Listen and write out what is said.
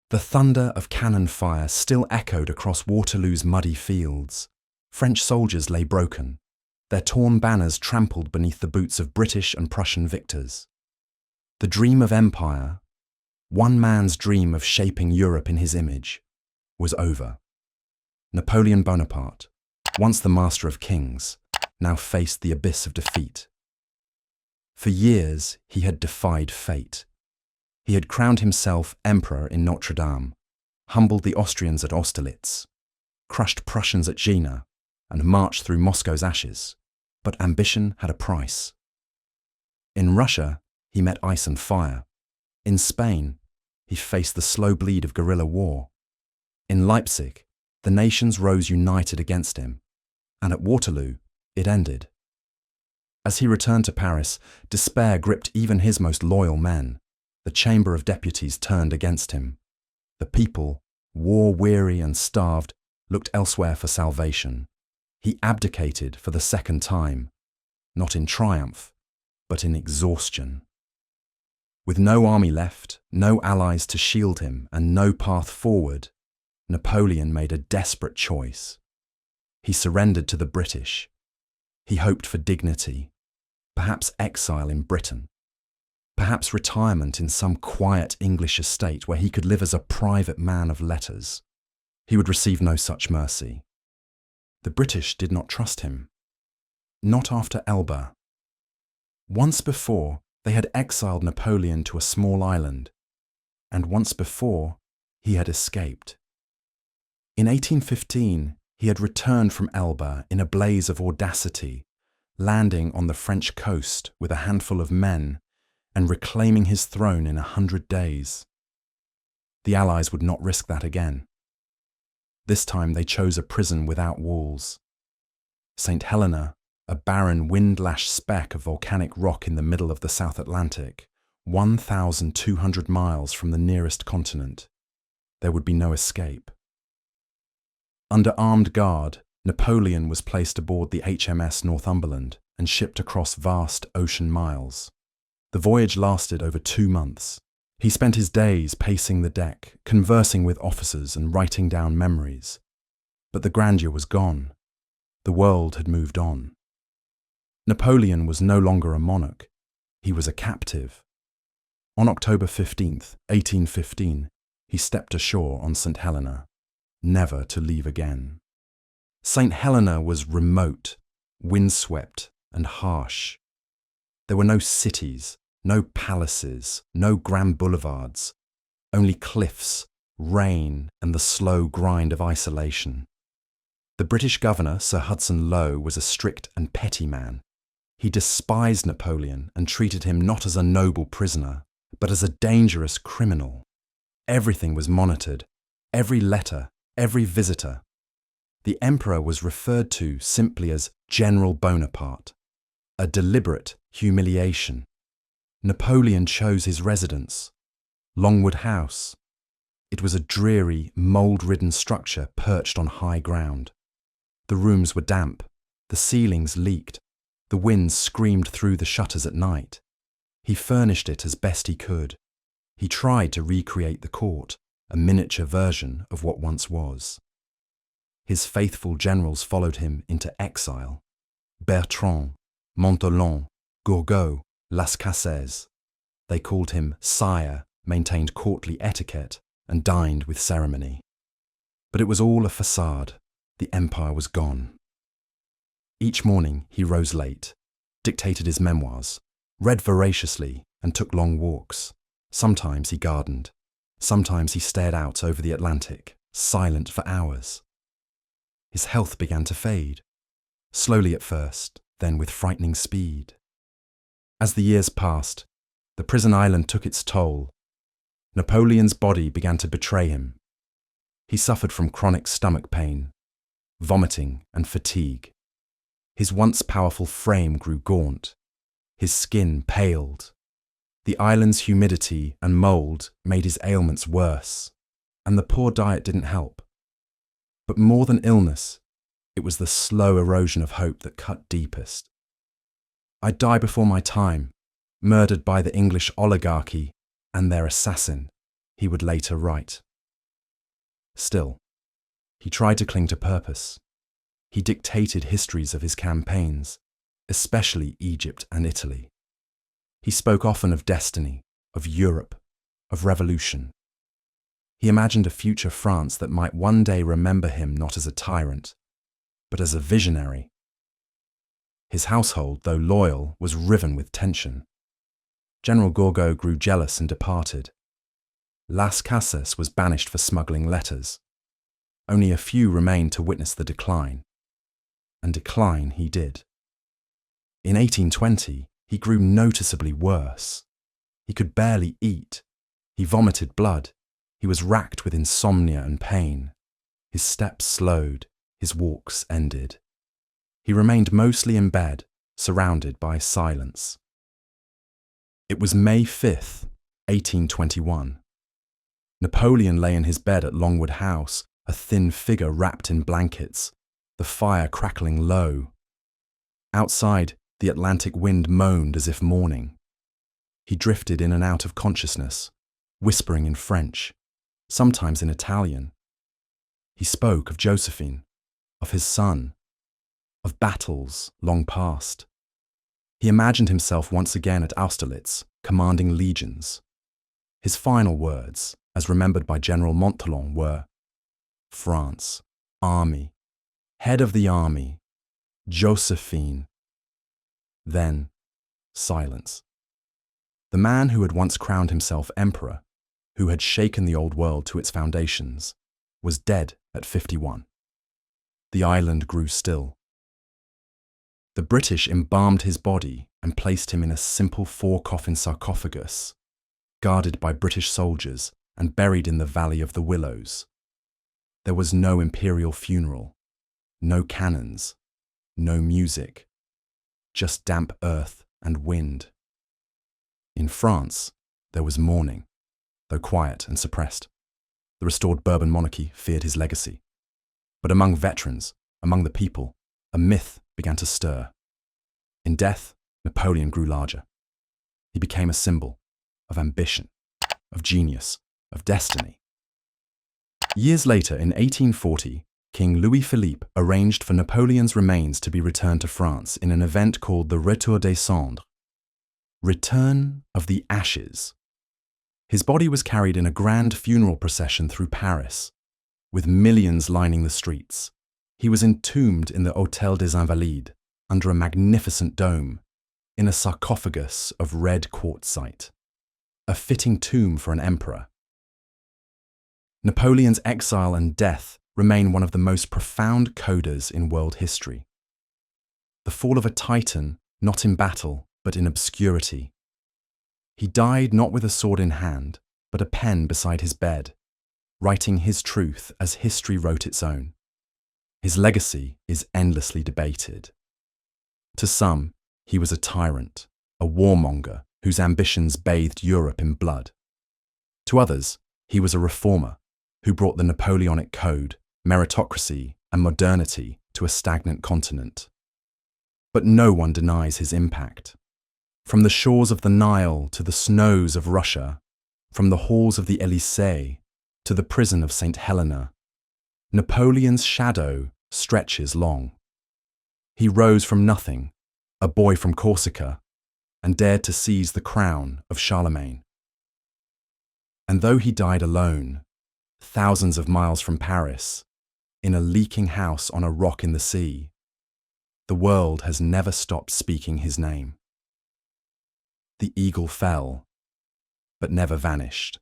The thunder of cannon fire still echoed across Waterloo's muddy fields. French soldiers lay broken, their torn banners trampled beneath the boots of British and Prussian victors. The dream of empire, one man's dream of shaping Europe in his image, was over. Napoleon Bonaparte, once the master of kings, now faced the abyss of defeat. For years, he had defied fate. He had crowned himself emperor in Notre Dame, humbled the Austrians at Austerlitz, crushed Prussians at Jena, and marched through Moscow's ashes. But ambition had a price. In Russia, he met ice and fire. In Spain, he faced the slow bleed of guerrilla war. In Leipzig, the nations rose united against him, and at Waterloo, it ended. As he returned to Paris, despair gripped even his most loyal men. The Chamber of Deputies turned against him. The people, war-weary and starved, looked elsewhere for salvation. He abdicated for the second time, not in triumph, but in exhaustion. With no army left, no allies to shield him, and no path forward, Napoleon made a desperate choice. He surrendered to the British. He hoped for dignity, perhaps exile in Britain, perhaps retirement in some quiet English estate where he could live as a private man of letters. He would receive no such mercy. The British did not trust him. Not after Elba. Once before, they had exiled Napoleon to a small island, and once before, he had escaped. In 1815, he had returned from Elba in a blaze of audacity, landing on the French coast with a handful of men and reclaiming his throne in 100 days. The Allies would not risk that again. This time they chose a prison without walls. Saint Helena, a barren wind-lashed speck of volcanic rock in the middle of the South Atlantic, 1,200 miles from the nearest continent. There would be no escape. Under armed guard, Napoleon was placed aboard the HMS Northumberland and shipped across vast ocean miles. The voyage lasted over 2 months. He spent his days pacing the deck, conversing with officers and writing down memories. But the grandeur was gone. The world had moved on. Napoleon was no longer a monarch. He was a captive. On October 15th, 1815, he stepped ashore on St. Helena, never to leave again. St. Helena was remote, windswept, and harsh. There were no cities, no palaces, no grand boulevards, only cliffs, rain, and the slow grind of isolation. The British governor, Sir Hudson Lowe, was a strict and petty man. He despised Napoleon and treated him not as a noble prisoner, but as a dangerous criminal. Everything was monitored, every letter, every visitor. The emperor was referred to simply as General Bonaparte, a deliberate humiliation. Napoleon chose his residence, Longwood House. It was a dreary, mould-ridden structure perched on high ground. The rooms were damp, the ceilings leaked, the wind screamed through the shutters at night. He furnished it as best he could. He tried to recreate the court, a miniature version of what once was. His faithful generals followed him into exile. Bertrand, Montholon, Gourgaud, Las Cases. They called him sire, maintained courtly etiquette, and dined with ceremony. But it was all a facade. The empire was gone. Each morning he rose late, dictated his memoirs, read voraciously, and took long walks. Sometimes he gardened. Sometimes he stared out over the Atlantic, silent for hours. His health began to fade, slowly at first, then with frightening speed. As the years passed, the prison island took its toll. Napoleon's body began to betray him. He suffered from chronic stomach pain, vomiting, and fatigue. His once powerful frame grew gaunt. His skin paled. The island's humidity and mould made his ailments worse, and the poor diet didn't help. But more than illness, it was the slow erosion of hope that cut deepest. "I die before my time, murdered by the English oligarchy and their assassin," he would later write. Still, he tried to cling to purpose. He dictated histories of his campaigns, especially Egypt and Italy. He spoke often of destiny, of Europe, of revolution. He imagined a future France that might one day remember him not as a tyrant, but as a visionary. His household, though loyal, was riven with tension. General Gourgaud grew jealous and departed. Las Cases was banished for smuggling letters. Only a few remained to witness the decline. And decline he did. In 1820, he grew noticeably worse. He could barely eat. He vomited blood. He was racked with insomnia and pain. His steps slowed. His walks ended. He remained mostly in bed, surrounded by silence. It was May 5th, 1821. Napoleon lay in his bed at Longwood House, a thin figure wrapped in blankets, the fire crackling low. Outside, the Atlantic wind moaned as if mourning. He drifted in and out of consciousness, whispering in French, sometimes in Italian. He spoke of Josephine, of his son, of battles long past. He imagined himself once again at Austerlitz, commanding legions. His final words, as remembered by General Montholon, were, "France, army, head of the army, Josephine." Then, silence. The man who had once crowned himself emperor, who had shaken the old world to its foundations, was dead at 51. The island grew still. The British embalmed his body and placed him in a simple four-coffin sarcophagus, guarded by British soldiers and buried in the Valley of the Willows. There was no imperial funeral, no cannons, no music, just damp earth and wind. In France, there was mourning, though quiet and suppressed. The restored Bourbon monarchy feared his legacy. But among veterans, among the people, a myth began to stir. In death, Napoleon grew larger. He became a symbol of ambition, of genius, of destiny. Years later, in 1840, King Louis-Philippe arranged for Napoleon's remains to be returned to France in an event called the Retour des Cendres, Return of the Ashes. His body was carried in a grand funeral procession through Paris, with millions lining the streets. He was entombed in the Hôtel des Invalides, under a magnificent dome, in a sarcophagus of red quartzite, a fitting tomb for an emperor. Napoleon's exile and death remain one of the most profound codas in world history. The fall of a titan, not in battle, but in obscurity. He died not with a sword in hand, but a pen beside his bed, writing his truth as history wrote its own. His legacy is endlessly debated. To some, he was a tyrant, a warmonger whose ambitions bathed Europe in blood. To others, he was a reformer who brought the Napoleonic code, meritocracy, and modernity to a stagnant continent. But no one denies his impact. From the shores of the Nile to the snows of Russia, from the halls of the Élysée to the prison of Saint Helena, Napoleon's shadow stretches long. He rose from nothing, a boy from Corsica, and dared to seize the crown of Charlemagne. And though he died alone, thousands of miles from Paris, in a leaking house on a rock in the sea, the world has never stopped speaking his name. The eagle fell, but never vanished.